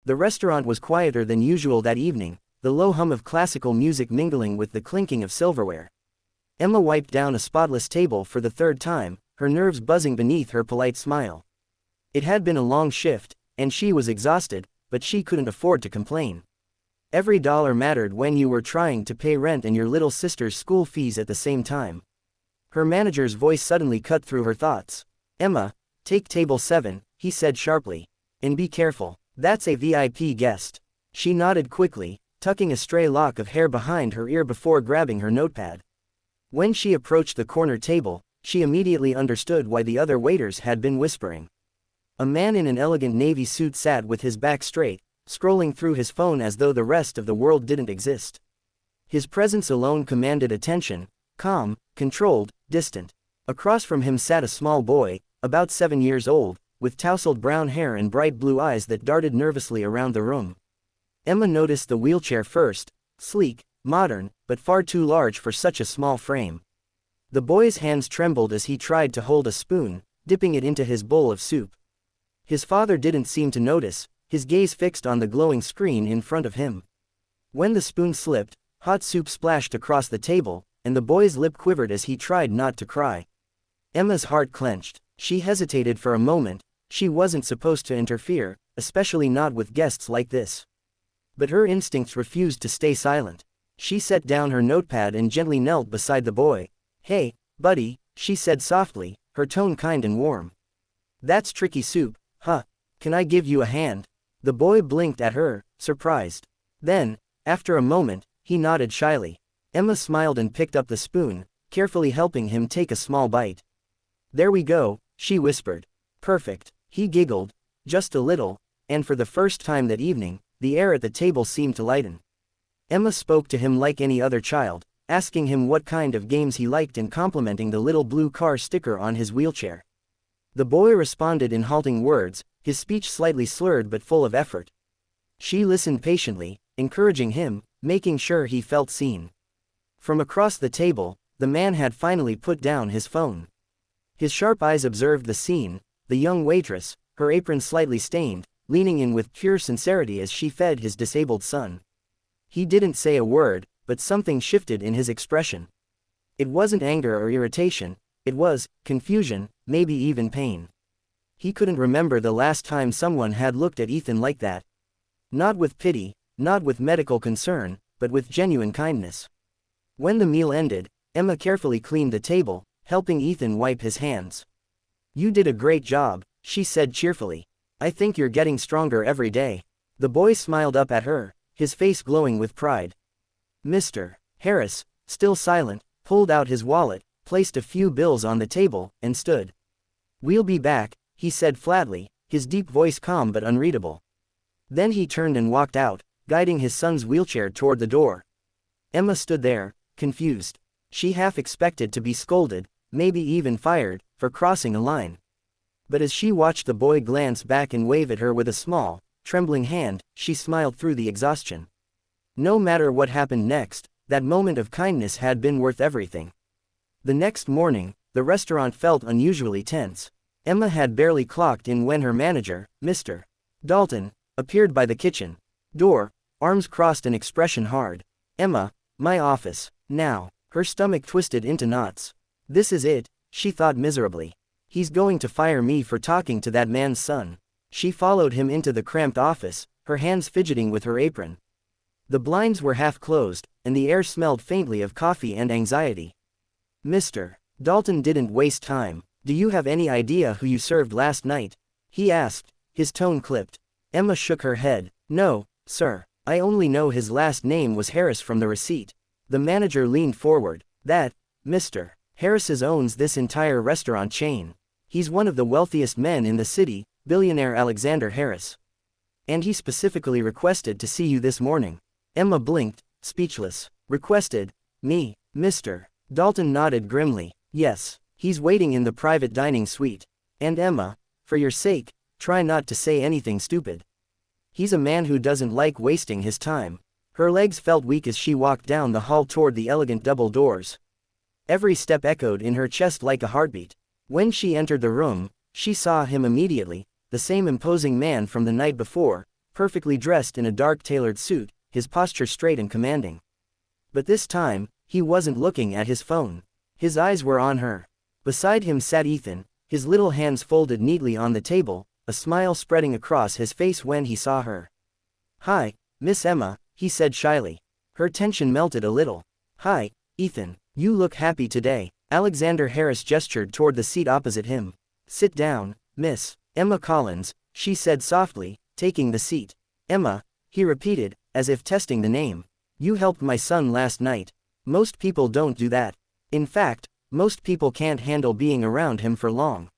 The restaurant was quieter than usual that evening, the low hum of classical music mingling with the clinking of silverware. Emma wiped down a spotless table for the third time, her nerves buzzing beneath her polite smile. It had been a long shift, and she was exhausted, but she couldn't afford to complain. Every dollar mattered when you were trying to pay rent and your little sister's school fees at the same time. Her manager's voice suddenly cut through her thoughts. "Emma, take table 7, he said sharply. "And be careful, that's a VIP guest." She nodded quickly, tucking a stray lock of hair behind her ear before grabbing her notepad. When she approached the corner table, she immediately understood why the other waiters had been whispering. A man in an elegant navy suit sat with his back straight, scrolling through his phone as though the rest of the world didn't exist. His presence alone commanded attention, calm, controlled, distant. Across from him sat a small boy, about 7 years old, with tousled brown hair and bright blue eyes that darted nervously around the room. Emma noticed the wheelchair first, sleek, modern, but far too large for such a small frame. The boy's hands trembled as he tried to hold a spoon, dipping it into his bowl of soup. His father didn't seem to notice, his gaze fixed on the glowing screen in front of him. When the spoon slipped, hot soup splashed across the table, and the boy's lip quivered as he tried not to cry. Emma's heart clenched. She hesitated for a moment. She wasn't supposed to interfere, especially not with guests like this. But her instincts refused to stay silent. She set down her notepad and gently knelt beside the boy. "Hey, buddy," she said softly, her tone kind and warm. "That's tricky soup, huh? Can I give you a hand?" The boy blinked at her, surprised. Then, after a moment, he nodded shyly. Emma smiled and picked up the spoon, carefully helping him take a small bite. "There we go," she whispered. "Perfect." He giggled, just a little, and for the first time that evening, the air at the table seemed to lighten. Emma spoke to him like any other child, asking him what kind of games he liked and complimenting the little blue car sticker on his wheelchair. The boy responded in halting words, his speech slightly slurred but full of effort. She listened patiently, encouraging him, making sure he felt seen. From across the table, the man had finally put down his phone. His sharp eyes observed the scene, the young waitress, her apron slightly stained, leaning in with pure sincerity as she fed his disabled son. He didn't say a word, but something shifted in his expression. It wasn't anger or irritation, it was confusion, maybe even pain. He couldn't remember the last time someone had looked at Ethan like that. Not with pity, not with medical concern, but with genuine kindness. When the meal ended, Emma carefully cleaned the table, helping Ethan wipe his hands. "You did a great job," she said cheerfully. "I think you're getting stronger every day." The boy smiled up at her, his face glowing with pride. Mr. Harris, still silent, pulled out his wallet, placed a few bills on the table, and stood. "We'll be back," he said flatly, his deep voice calm but unreadable. Then he turned and walked out, guiding his son's wheelchair toward the door. Emma stood there, confused. She half expected to be scolded, maybe even fired, for crossing a line. But as she watched the boy glance back and wave at her with a small, trembling hand, she smiled through the exhaustion. No matter what happened next, that moment of kindness had been worth everything. The next morning, the restaurant felt unusually tense. Emma had barely clocked in when her manager, Mr. Dalton, appeared by the kitchen door, arms crossed and expression hard. "Emma, my office, now." Her stomach twisted into knots. "This is it," she thought miserably. "He's going to fire me for talking to that man's son." She followed him into the cramped office, her hands fidgeting with her apron. The blinds were half closed, and the air smelled faintly of coffee and anxiety. Mr. Dalton didn't waste time. "Do you have any idea who you served last night?" he asked, his tone clipped. Emma shook her head. "No, sir. I only know his last name was Harris from the receipt." The manager leaned forward. "That, Mr. Harris owns this entire restaurant chain. He's one of the wealthiest men in the city, billionaire Alexander Harris. And he specifically requested to see you this morning." Emma blinked, speechless. "Requested? Me?" Mr. Dalton nodded grimly. "Yes. He's waiting in the private dining suite. And Emma, for your sake, try not to say anything stupid. He's a man who doesn't like wasting his time." Her legs felt weak as she walked down the hall toward the elegant double doors. Every step echoed in her chest like a heartbeat. When she entered the room, she saw him immediately, the same imposing man from the night before, perfectly dressed in a dark tailored suit, his posture straight and commanding. But this time, he wasn't looking at his phone. His eyes were on her. Beside him sat Ethan, his little hands folded neatly on the table, a smile spreading across his face when he saw her. "Hi, Miss Emma," he said shyly. Her tension melted a little. "Hi, Ethan, you look happy today." Alexander Harris gestured toward the seat opposite him. "Sit down, Miss Emma Collins," she said softly, taking the seat. "Emma," he repeated, as if testing the name. "You helped my son last night. Most people don't do that. In fact, most people can't handle being around him for long."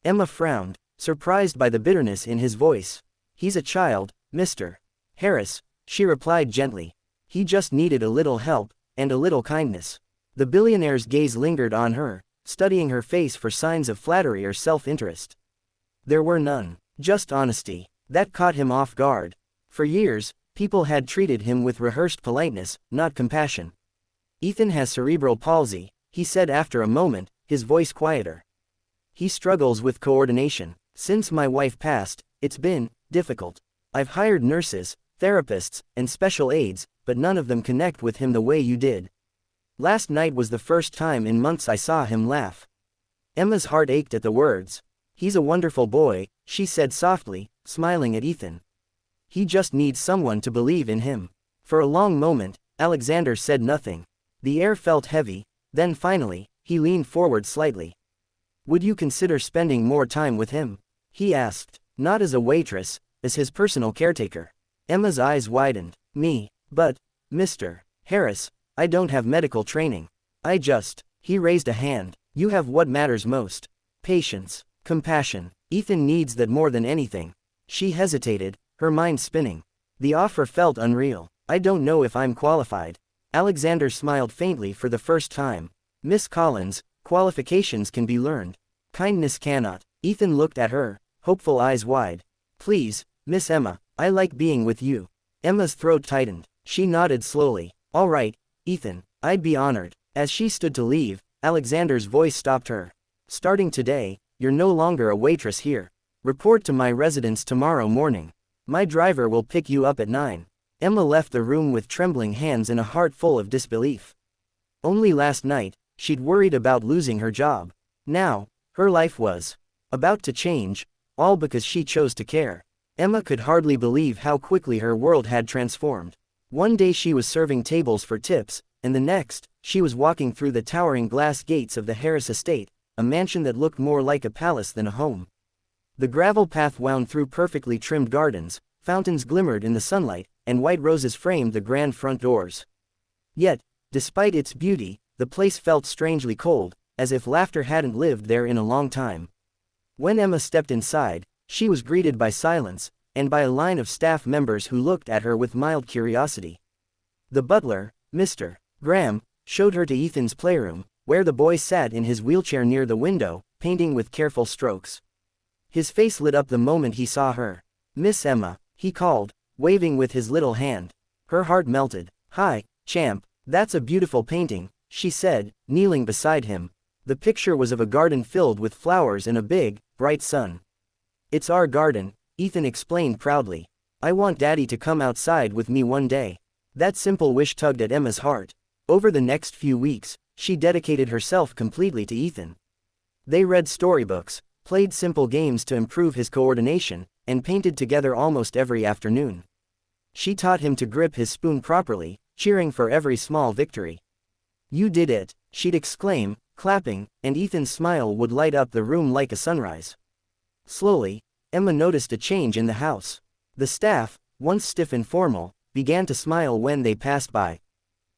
Emma frowned, surprised by the bitterness in his voice. "He's a child, Mr. Harris," she replied gently. "He just needed a little help, and a little kindness." The billionaire's gaze lingered on her, studying her face for signs of flattery or self-interest. There were none, just honesty. That caught him off guard. For years, people had treated him with rehearsed politeness, not compassion. "Ethan has cerebral palsy," he said after a moment, his voice quieter. "He struggles with coordination. Since my wife passed, it's been difficult. I've hired nurses, therapists, and special aides, but none of them connect with him the way you did. Last night was the first time in months I saw him laugh." Emma's heart ached at the words. "He's a wonderful boy," she said softly, smiling at Ethan. "He just needs someone to believe in him." For a long moment, Alexander said nothing. The air felt heavy, then finally, he leaned forward slightly. "Would you consider spending more time with him?" he asked. "Not as a waitress, as his personal caretaker." Emma's eyes widened. "Me? But, Mr. Harris, I don't have medical training. He raised a hand. "You have what matters most. Patience, compassion. Ethan needs that more than anything." She hesitated, her mind spinning. The offer felt unreal. "I don't know if I'm qualified." Alexander smiled faintly for the first time. "Miss Collins, qualifications can be learned. Kindness cannot." Ethan looked at her, hopeful eyes wide. "Please, Miss Emma, I like being with you." Emma's throat tightened. She nodded slowly. "All right, Ethan, I'd be honored." As she stood to leave, Alexander's voice stopped her. "Starting today, you're no longer a waitress here. Report to my residence tomorrow morning. My driver will pick you up at 9. Emma left the room with trembling hands and a heart full of disbelief. Only last night, she'd worried about losing her job. Now, her life was about to change, all because she chose to care. Emma could hardly believe how quickly her world had transformed. One day she was serving tables for tips, and the next, she was walking through the towering glass gates of the Harris estate, a mansion that looked more like a palace than a home. The gravel path wound through perfectly trimmed gardens, fountains glimmered in the sunlight, and white roses framed the grand front doors. Yet, despite its beauty, the place felt strangely cold, as if laughter hadn't lived there in a long time. When Emma stepped inside, she was greeted by silence, and by a line of staff members who looked at her with mild curiosity. The butler, Mr. Graham, showed her to Ethan's playroom, where the boy sat in his wheelchair near the window, painting with careful strokes. His face lit up the moment he saw her. "Miss Emma," he called, waving with his little hand. Her heart melted. "Hi, champ, that's a beautiful painting," she said, kneeling beside him. The picture was of a garden filled with flowers and a big, bright sun. "It's our garden," Ethan explained proudly. "I want Daddy to come outside with me one day." That simple wish tugged at Emma's heart. Over the next few weeks, she dedicated herself completely to Ethan. They read storybooks, played simple games to improve his coordination, and painted together almost every afternoon. She taught him to grip his spoon properly, cheering for every small victory. "You did it," she'd exclaim, clapping, and Ethan's smile would light up the room like a sunrise. Slowly, Emma noticed a change in the house. The staff, once stiff and formal, began to smile when they passed by.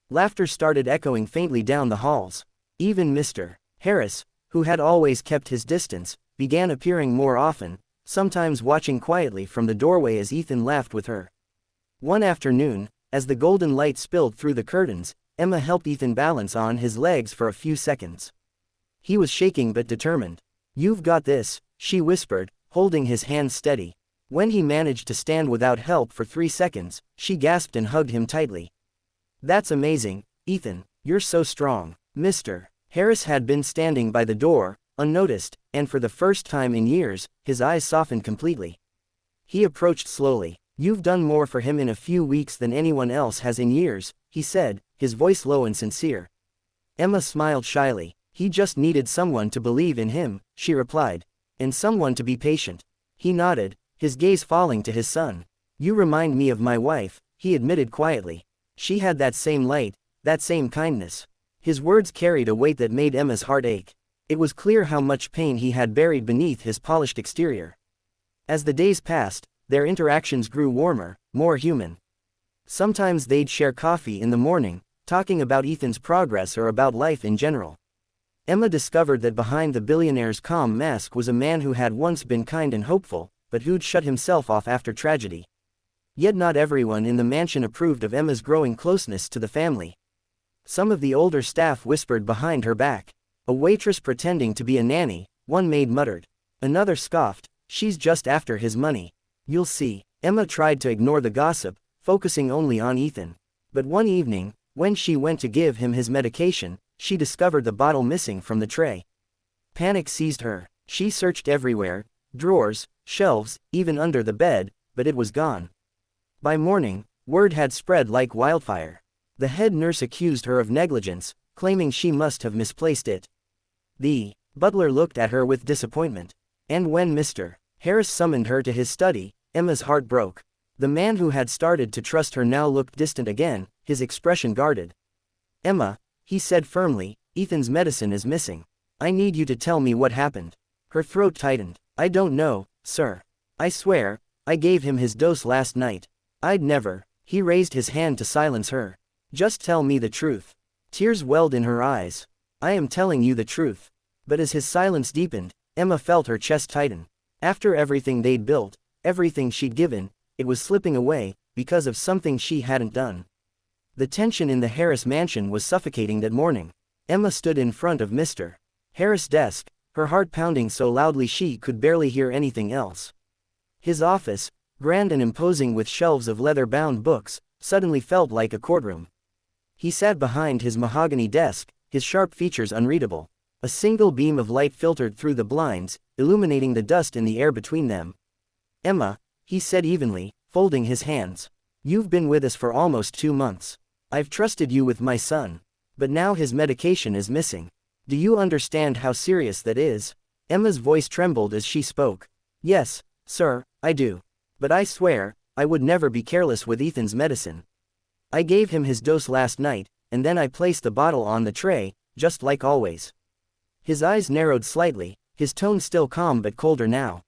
Laughter started echoing faintly down the halls. Even Mr. Harris, who had always kept his distance, began appearing more often, sometimes watching quietly from the doorway as Ethan laughed with her. One afternoon, as the golden light spilled through the curtains, Emma helped Ethan balance on his legs for a few seconds. He was shaking but determined. "You've got this," she whispered, holding his hand steady. When he managed to stand without help for 3 seconds, she gasped and hugged him tightly. "That's amazing, Ethan, you're so strong." Mr. Harris had been standing by the door, unnoticed, and for the first time in years, his eyes softened completely. He approached slowly. You've done more for him in a few weeks than anyone else has in years, he said, his voice low and sincere. Emma smiled shyly. He just needed someone to believe in him, she replied. And someone to be patient. He nodded, his gaze falling to his son. You remind me of my wife, he admitted quietly. She had that same light, that same kindness. His words carried a weight that made Emma's heart ache. It was clear how much pain he had buried beneath his polished exterior. As the days passed, their interactions grew warmer, more human. Sometimes they'd share coffee in the morning, talking about Ethan's progress or about life in general. Emma discovered that behind the billionaire's calm mask was a man who had once been kind and hopeful, but who'd shut himself off after tragedy. Yet not everyone in the mansion approved of Emma's growing closeness to the family. Some of the older staff whispered behind her back. A waitress pretending to be a nanny, one maid muttered. Another scoffed, she's just after his money. You'll see. Emma tried to ignore the gossip, focusing only on Ethan. But one evening, when she went to give him his medication, she discovered the bottle missing from the tray. Panic seized her. She searched everywhere, drawers, shelves, even under the bed, but it was gone. By morning, word had spread like wildfire. The head nurse accused her of negligence, claiming she must have misplaced it. The butler looked at her with disappointment. And when Mr. Harris summoned her to his study, Emma's heart broke. The man who had started to trust her now looked distant again, his expression guarded. Emma, he said firmly, Ethan's medicine is missing. I need you to tell me what happened. Her throat tightened. I don't know, sir. I swear, I gave him his dose last night. I'd never. He raised his hand to silence her. Just tell me the truth. Tears welled in her eyes. I am telling you the truth. But as his silence deepened, Emma felt her chest tighten. After everything they'd built, everything she'd given, it was slipping away, because of something she hadn't done. The tension in the Harris mansion was suffocating that morning. Emma stood in front of Mr. Harris' desk, her heart pounding so loudly she could barely hear anything else. His office, grand and imposing with shelves of leather-bound books, suddenly felt like a courtroom. He sat behind his mahogany desk, his sharp features unreadable. A single beam of light filtered through the blinds, illuminating the dust in the air between them. Emma, he said evenly, folding his hands. You've been with us for almost 2 months. I've trusted you with my son. But now his medication is missing. Do you understand how serious that is? Emma's voice trembled as she spoke. Yes, sir, I do. But I swear, I would never be careless with Ethan's medicine. I gave him his dose last night, and then I placed the bottle on the tray, just like always. His eyes narrowed slightly, his tone still calm but colder now.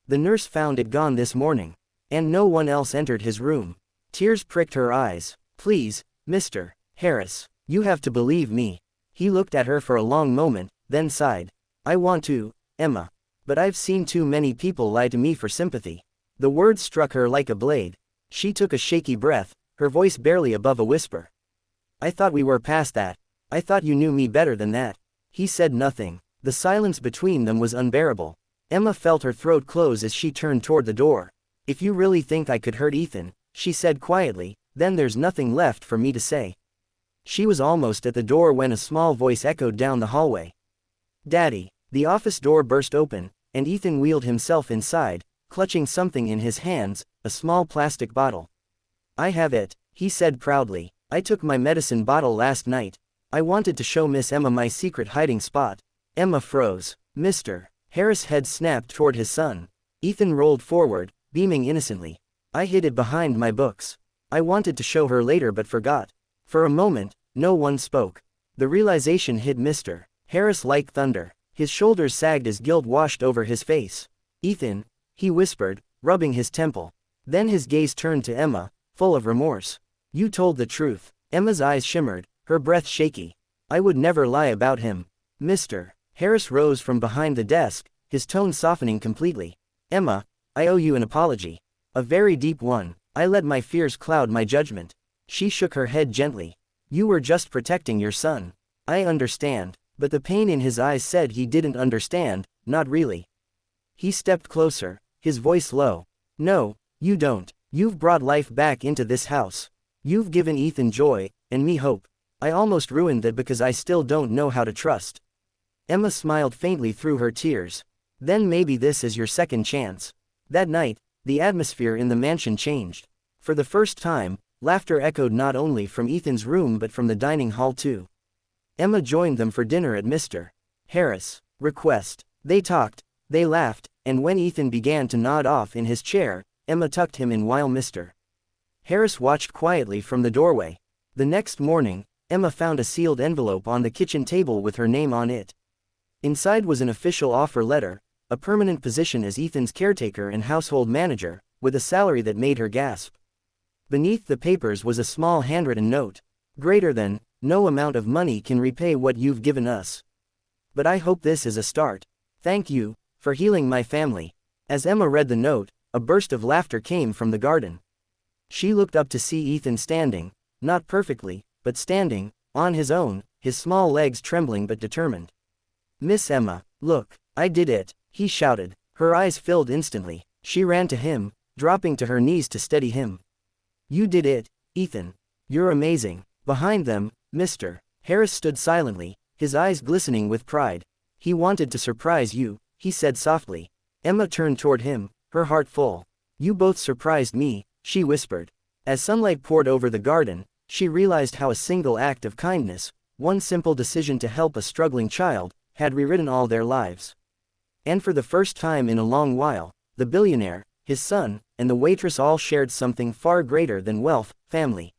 The nurse found it gone this morning. And no one else entered his room. Tears pricked her eyes. Please, Mr. Harris, you have to believe me. He looked at her for a long moment, then sighed. I want to, Emma. But I've seen too many people lie to me for sympathy. The words struck her like a blade. She took a shaky breath, her voice barely above a whisper. I thought we were past that. I thought you knew me better than that. He said nothing. The silence between them was unbearable. Emma felt her throat close as she turned toward the door. If you really think I could hurt Ethan, she said quietly, then there's nothing left for me to say. She was almost at the door when a small voice echoed down the hallway. Daddy. The office door burst open, and Ethan wheeled himself inside, clutching something in his hands, a small plastic bottle. I have it, he said proudly. I took my medicine bottle last night. I wanted to show Miss Emma my secret hiding spot. Emma froze. Mr. Harris' head snapped toward his son. Ethan rolled forward, beaming innocently. I hid it behind my books. I wanted to show her later but forgot. For a moment, no one spoke. The realization hit Mr. Harris like thunder. His shoulders sagged as guilt washed over his face. Ethan, he whispered, rubbing his temple. Then his gaze turned to Emma, full of remorse. You told the truth. Emma's eyes shimmered, her breath shaky. I would never lie about him. Mr. Harris rose from behind the desk, his tone softening completely. Emma, I owe you an apology. A very deep one. I let my fears cloud my judgment. She shook her head gently. You were just protecting your son. I understand. But the pain in his eyes said he didn't understand, not really. He stepped closer, his voice low. No, you don't. You've brought life back into this house. You've given Ethan joy, and me hope. I almost ruined that because I still don't know how to trust. Emma smiled faintly through her tears. Then maybe this is your second chance. That night, the atmosphere in the mansion changed. For the first time, laughter echoed not only from Ethan's room but from the dining hall too. Emma joined them for dinner at Mr. Harris' request. They talked, they laughed, and when Ethan began to nod off in his chair, Emma tucked him in while Mr. Harris watched quietly from the doorway. The next morning, Emma found a sealed envelope on the kitchen table with her name on it. Inside was an official offer letter, a permanent position as Ethan's caretaker and household manager, with a salary that made her gasp. Beneath the papers was a small handwritten note. Greater than, no amount of money can repay what you've given us. But I hope this is a start. Thank you, for healing my family. As Emma read the note, a burst of laughter came from the garden. She looked up to see Ethan standing, not perfectly, but standing, on his own, his small legs trembling but determined. Miss Emma, look, I did it, he shouted. Her eyes filled instantly. She ran to him, dropping to her knees to steady him. You did it, Ethan. You're amazing. Behind them, Mr. Harris stood silently, his eyes glistening with pride. He wanted to surprise you, he said softly. Emma turned toward him, her heart full. You both surprised me, she whispered. As sunlight poured over the garden, she realized how a single act of kindness, one simple decision to help a struggling child, had rewritten all their lives. And for the first time in a long while, the billionaire, his son, and the waitress all shared something far greater than wealth, family.